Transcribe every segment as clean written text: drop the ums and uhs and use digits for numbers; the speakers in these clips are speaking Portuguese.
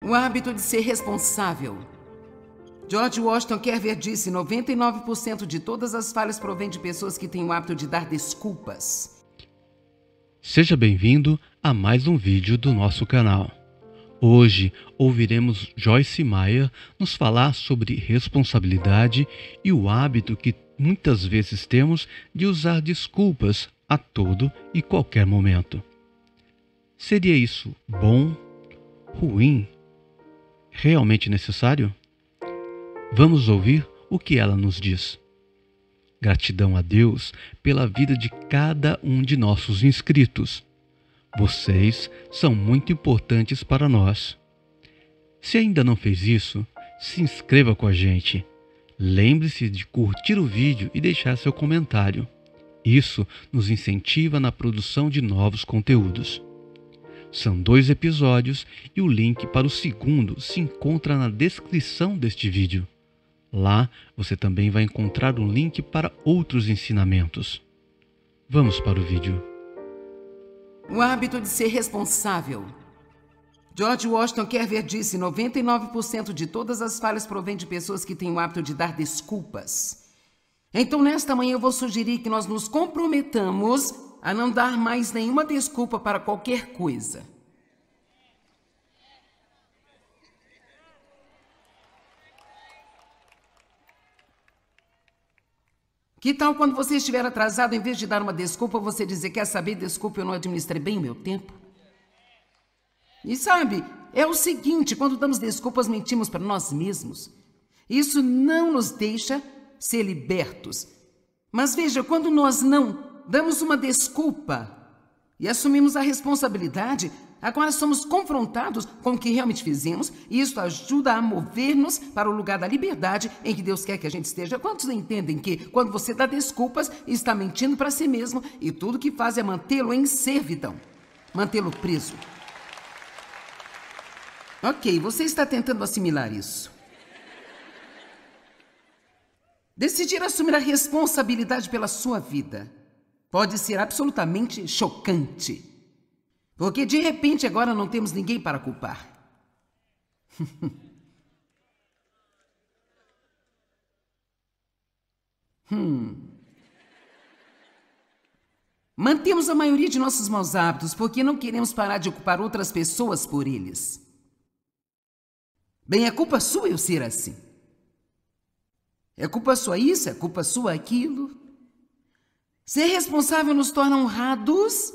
O hábito de ser responsável. George Washington Carver disse: 99% de todas as falhas provém de pessoas que têm o hábito de dar desculpas. Seja bem-vindo a mais um vídeo do nosso canal. Hoje ouviremos Joyce Meyer nos falar sobre responsabilidade e o hábito que muitas vezes temos de usar desculpas a todo e qualquer momento. Seria isso bom, ruim, realmente necessário? Vamos ouvir o que ela nos diz. Gratidão a Deus pela vida de cada um de nossos inscritos. Vocês são muito importantes para nós. Se ainda não fez isso, se inscreva com a gente. Lembre-se de curtir o vídeo e deixar seu comentário. Isso nos incentiva na produção de novos conteúdos. São 2 episódios e o link para o segundo se encontra na descrição deste vídeo. Lá você também vai encontrar um link para outros ensinamentos. Vamos para o vídeo. O hábito de ser responsável. George Washington Carver disse: 99% de todas as falhas provém de pessoas que têm o hábito de dar desculpas. Então, nesta manhã, eu vou sugerir que nós nos comprometamos a não dar mais nenhuma desculpa para qualquer coisa. Que tal quando você estiver atrasado, em vez de dar uma desculpa, você dizer: quer saber, desculpa, eu não administrei bem o meu tempo? E sabe, é o seguinte, quando damos desculpas, mentimos para nós mesmos. Isso não nos deixa ser libertos. Mas veja, quando nós não damos uma desculpa e assumimos a responsabilidade, agora somos confrontados com o que realmente fizemos, e isso ajuda a mover-nos para o lugar da liberdade em que Deus quer que a gente esteja. Quantos entendem que quando você dá desculpas, está mentindo para si mesmo e tudo que faz é mantê-lo em servidão, mantê-lo preso? Ok, você está tentando assimilar isso. Decidir assumir a responsabilidade pela sua vida pode ser absolutamente chocante. Porque de repente agora não temos ninguém para culpar. Mantemos a maioria de nossos maus hábitos porque não queremos parar de culpar outras pessoas por eles. Bem, é culpa sua eu ser assim. É culpa sua isso, é culpa sua aquilo. Ser responsável nos torna honrados.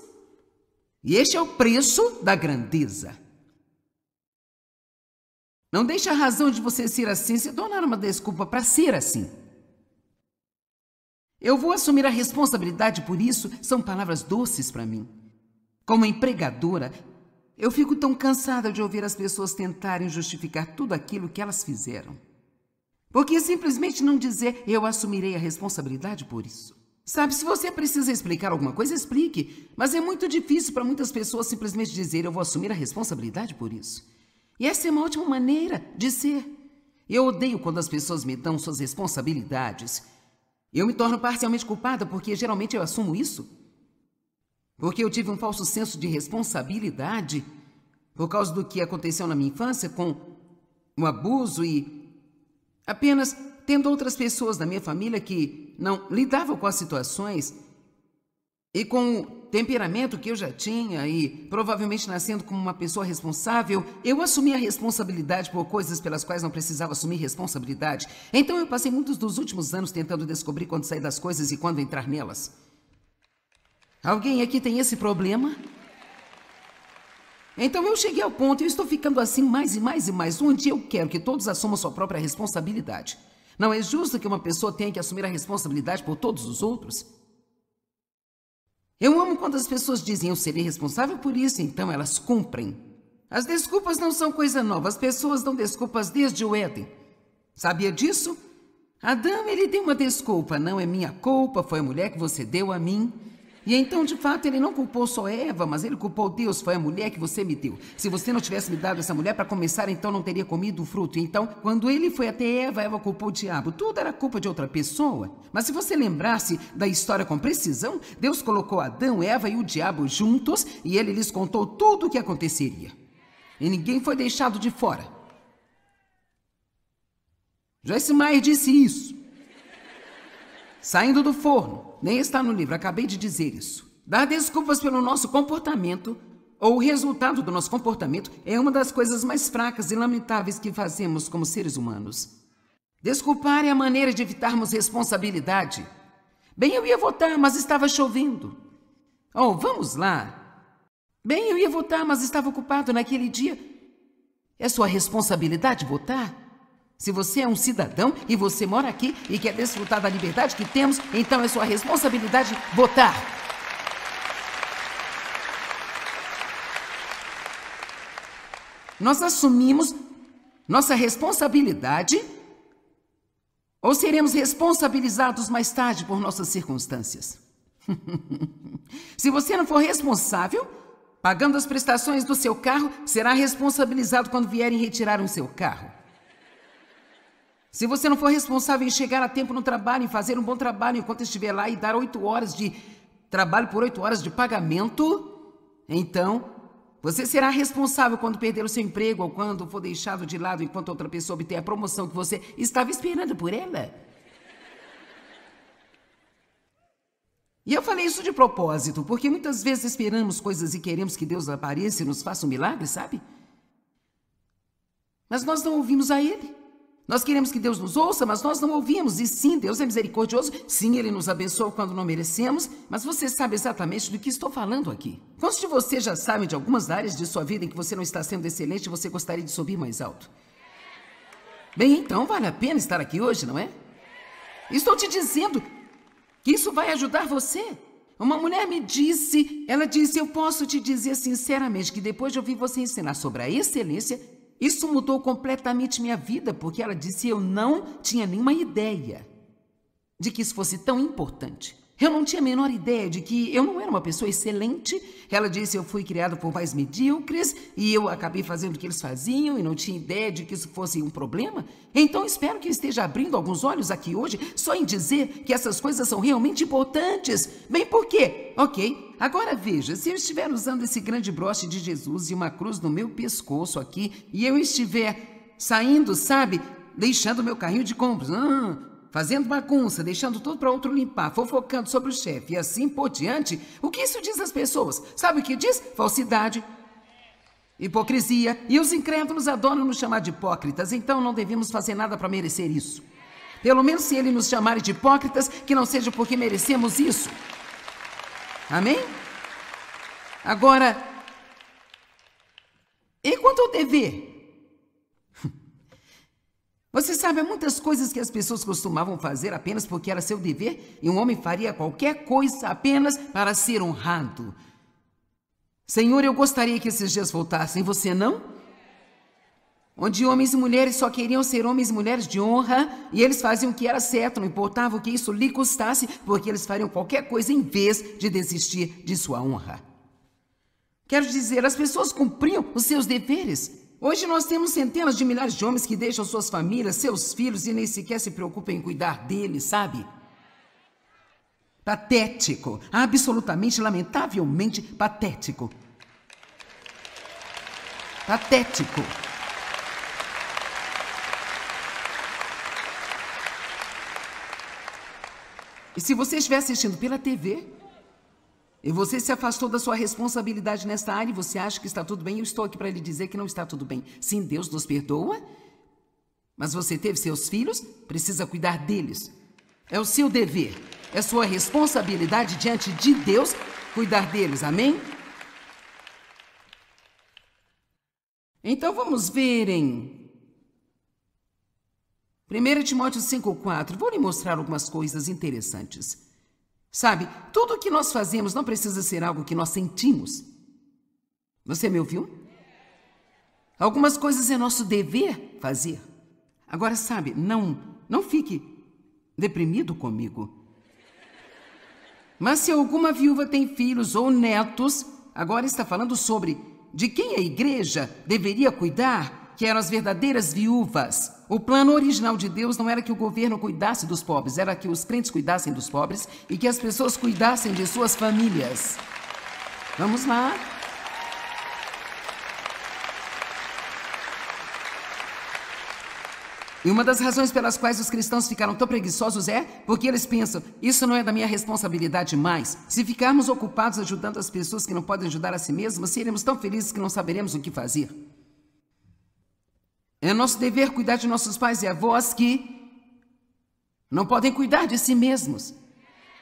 E este é o preço da grandeza. Não deixe a razão de você ser assim se tornar uma desculpa para ser assim. Eu vou assumir a responsabilidade por isso, são palavras doces para mim. Como empregadora, eu fico tão cansada de ouvir as pessoas tentarem justificar tudo aquilo que elas fizeram. Porque simplesmente não dizer: eu assumirei a responsabilidade por isso. Sabe, se você precisa explicar alguma coisa, explique. Mas é muito difícil para muitas pessoas simplesmente dizer: eu vou assumir a responsabilidade por isso. E essa é uma ótima maneira de ser. Eu odeio quando as pessoas me dão suas responsabilidades. Eu me torno parcialmente culpada porque geralmente eu assumo isso. Porque eu tive um falso senso de responsabilidade por causa do que aconteceu na minha infância com o abuso e apenas tendo outras pessoas da minha família que não lidavam com as situações e com o temperamento que eu já tinha e provavelmente nascendo como uma pessoa responsável, eu assumi a responsabilidade por coisas pelas quais não precisava assumir responsabilidade. Então eu passei muitos dos últimos anos tentando descobrir quando sair das coisas e quando entrar nelas. Alguém aqui tem esse problema? Então eu cheguei ao ponto e eu estou ficando assim mais e mais e mais. Um dia eu quero que todos assumam sua própria responsabilidade. Não é justo que uma pessoa tenha que assumir a responsabilidade por todos os outros. Eu amo quando as pessoas dizem: eu serei responsável por isso, então elas cumprem. As desculpas não são coisa nova, as pessoas dão desculpas desde o Éden. Sabia disso? Adão, ele deu uma desculpa: não é minha culpa, foi a mulher que você deu a mim. E então, de fato, ele não culpou só Eva, mas ele culpou Deus, foi a mulher que você me deu. Se você não tivesse me dado essa mulher para começar, então não teria comido o fruto. Então, quando ele foi até Eva, Eva culpou o diabo. Tudo era culpa de outra pessoa. Mas se você lembrasse da história com precisão, Deus colocou Adão, Eva e o diabo juntos e ele lhes contou tudo o que aconteceria. e ninguém foi deixado de fora. Joyce Meyer disse isso. Saindo do forno, nem está no livro, acabei de dizer isso. Dar desculpas pelo nosso comportamento ou o resultado do nosso comportamento é uma das coisas mais fracas e lamentáveis que fazemos como seres humanos. Desculpar é a maneira de evitarmos responsabilidade. Bem, eu ia votar, mas estava chovendo. Oh, vamos lá. Bem, eu ia votar, mas estava ocupado naquele dia. É sua responsabilidade votar? Se você é um cidadão e você mora aqui e quer desfrutar da liberdade que temos, então é sua responsabilidade votar. Nós assumimos nossa responsabilidade ou seremos responsabilizados mais tarde por nossas circunstâncias? Se você não for responsável, pagando as prestações do seu carro, será responsabilizado quando vierem retirar o seu carro. Se você não for responsável em chegar a tempo no trabalho, em fazer um bom trabalho enquanto estiver lá e dar 8 horas de trabalho por 8 horas de pagamento, então você será responsável quando perder o seu emprego ou quando for deixado de lado enquanto outra pessoa obter a promoção que você estava esperando por ela. E eu falei isso de propósito, porque muitas vezes esperamos coisas e queremos que Deus apareça e nos faça um milagre, sabe? Mas nós não ouvimos a Ele. Nós queremos que Deus nos ouça, mas nós não ouvimos. E sim, Deus é misericordioso. Sim, Ele nos abençoa quando não merecemos. Mas você sabe exatamente do que estou falando aqui. Quantos de vocês já sabem de algumas áreas de sua vida em que você não está sendo excelente e você gostaria de subir mais alto? Bem, então vale a pena estar aqui hoje, não é? Estou te dizendo que isso vai ajudar você. Uma mulher me disse, ela disse, eu posso te dizer sinceramente que depois de ouvir você ensinar sobre a excelência, isso mudou completamente minha vida, porque ela disse eu não tinha nenhuma ideia de que isso fosse tão importante. Eu não tinha a menor ideia de que eu não era uma pessoa excelente. Ela disse eu fui criada por pais medíocres e eu acabei fazendo o que eles faziam e não tinha ideia de que isso fosse um problema. Então espero que eu esteja abrindo alguns olhos aqui hoje só em dizer que essas coisas são realmente importantes. Bem, por quê? Ok, agora veja, se eu estiver usando esse grande broche de Jesus e uma cruz no meu pescoço aqui e eu estiver saindo, sabe, deixando meu carrinho de compras, fazendo bagunça, deixando tudo para outro limpar, fofocando sobre o chefe e assim por diante, o que isso diz às pessoas? Sabe o que diz? Falsidade, hipocrisia, e os incrédulos adoram nos chamar de hipócritas, então não devemos fazer nada para merecer isso. Pelo menos se ele nos chamarem de hipócritas, que não seja porque merecemos isso. Amém? Agora, e quanto ao dever? Você sabe, há muitas coisas que as pessoas costumavam fazer apenas porque era seu dever, e um homem faria qualquer coisa apenas para ser honrado. Senhor, eu gostaria que esses dias voltassem, você não? Onde homens e mulheres só queriam ser homens e mulheres de honra, e eles faziam o que era certo, não importava o que isso lhe custasse, porque eles fariam qualquer coisa em vez de desistir de sua honra. Quero dizer, as pessoas cumpriam os seus deveres. Hoje nós temos centenas de milhares de homens que deixam suas famílias, seus filhos e nem sequer se preocupam em cuidar deles, sabe? Patético, absolutamente, lamentavelmente patético. Patético. E se você estiver assistindo pela TV e você se afastou da sua responsabilidade nesta área e você acha que está tudo bem, eu estou aqui para lhe dizer que não está tudo bem. Sim, Deus nos perdoa, mas você teve seus filhos, precisa cuidar deles. É o seu dever, é sua responsabilidade diante de Deus cuidar deles, amém? Então vamos ver em 1 Timóteo 5,4, vou lhe mostrar algumas coisas interessantes. Sabe, tudo o que nós fazemos não precisa ser algo que nós sentimos. Você me ouviu? Algumas coisas é nosso dever fazer. Agora, sabe, não fique deprimido comigo. Mas se alguma viúva tem filhos ou netos, agora está falando sobre de quem a igreja deveria cuidar, que eram as verdadeiras viúvas. O plano original de Deus não era que o governo cuidasse dos pobres, era que os crentes cuidassem dos pobres e que as pessoas cuidassem de suas famílias. Vamos lá. E uma das razões pelas quais os cristãos ficaram tão preguiçosos é porque eles pensam, isso não é da minha responsabilidade mais. Se ficarmos ocupados ajudando as pessoas que não podem ajudar a si mesmas, seremos tão felizes que não saberemos o que fazer. É nosso dever cuidar de nossos pais e avós que não podem cuidar de si mesmos.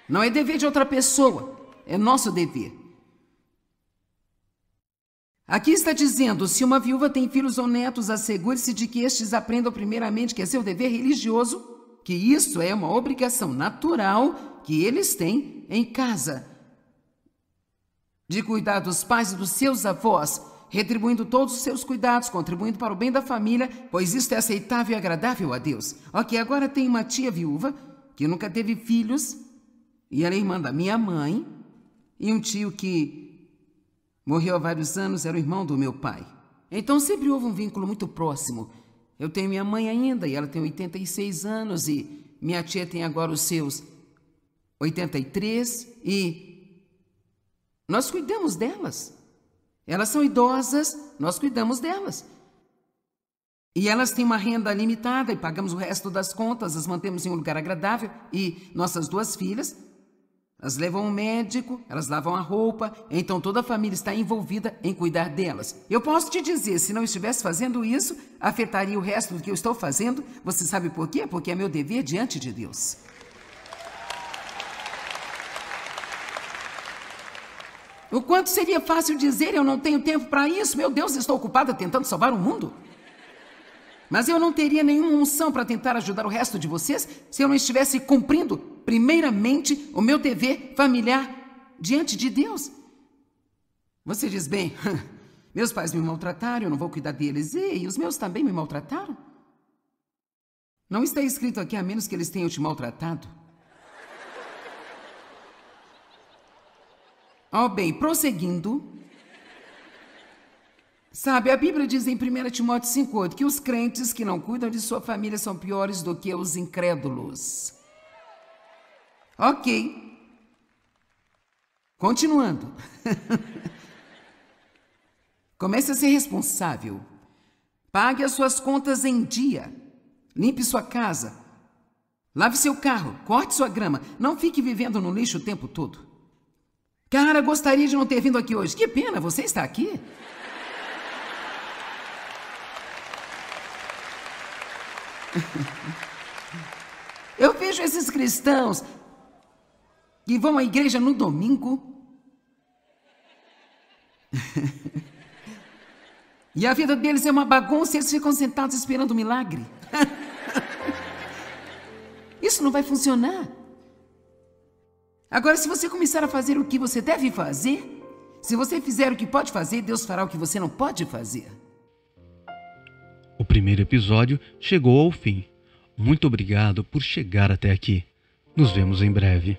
Não é dever de outra pessoa, é nosso dever. Aqui está dizendo, se uma viúva tem filhos ou netos, assegure-se de que estes aprendam primeiramente que é seu dever religioso, que isso é uma obrigação natural que eles têm em casa, de cuidar dos pais e dos seus avós, retribuindo todos os seus cuidados, contribuindo para o bem da família, pois isto é aceitável e agradável a Deus. Ok, agora tem uma tia viúva que nunca teve filhos, e ela é irmã da minha mãe, e um tio que morreu há vários anos, era o irmão do meu pai. Então sempre houve um vínculo muito próximo. Eu tenho minha mãe ainda, e ela tem 86 anos, e minha tia tem agora os seus 83, e nós cuidamos delas. Elas são idosas, nós cuidamos delas. E elas têm uma renda limitada, e pagamos o resto das contas, as mantemos em um lugar agradável, e nossas duas filhas, elas levam ao médico, elas lavam a roupa, então toda a família está envolvida em cuidar delas. Eu posso te dizer, se não estivesse fazendo isso, afetaria o resto do que eu estou fazendo. Você sabe por quê? Porque é meu dever diante de Deus. O quanto seria fácil dizer, eu não tenho tempo para isso, meu Deus, estou ocupada tentando salvar o mundo. Mas eu não teria nenhuma unção para tentar ajudar o resto de vocês se eu não estivesse cumprindo, primeiramente, o meu dever familiar diante de Deus. Você diz, bem, meus pais me maltrataram, eu não vou cuidar deles, e os meus também me maltrataram? Não está escrito aqui, a menos que eles tenham te maltratado. Oh, bem, prosseguindo. Sabe, a Bíblia diz em 1 Timóteo 5,8 que os crentes que não cuidam de sua família são piores do que os incrédulos. Ok. Continuando. Comece a ser responsável. Pague as suas contas em dia. Limpe sua casa. Lave seu carro. Corte sua grama. Não fique vivendo no lixo o tempo todo. Cara, gostaria de não ter vindo aqui hoje. Que pena, você está aqui. Eu vejo esses cristãos que vão à igreja no domingo e a vida deles é uma bagunça e eles ficam sentados esperando um milagre. Isso não vai funcionar. Agora, se você começar a fazer o que você deve fazer, se você fizer o que pode fazer, Deus fará o que você não pode fazer. O primeiro episódio chegou ao fim. Muito obrigado por chegar até aqui. Nos vemos em breve.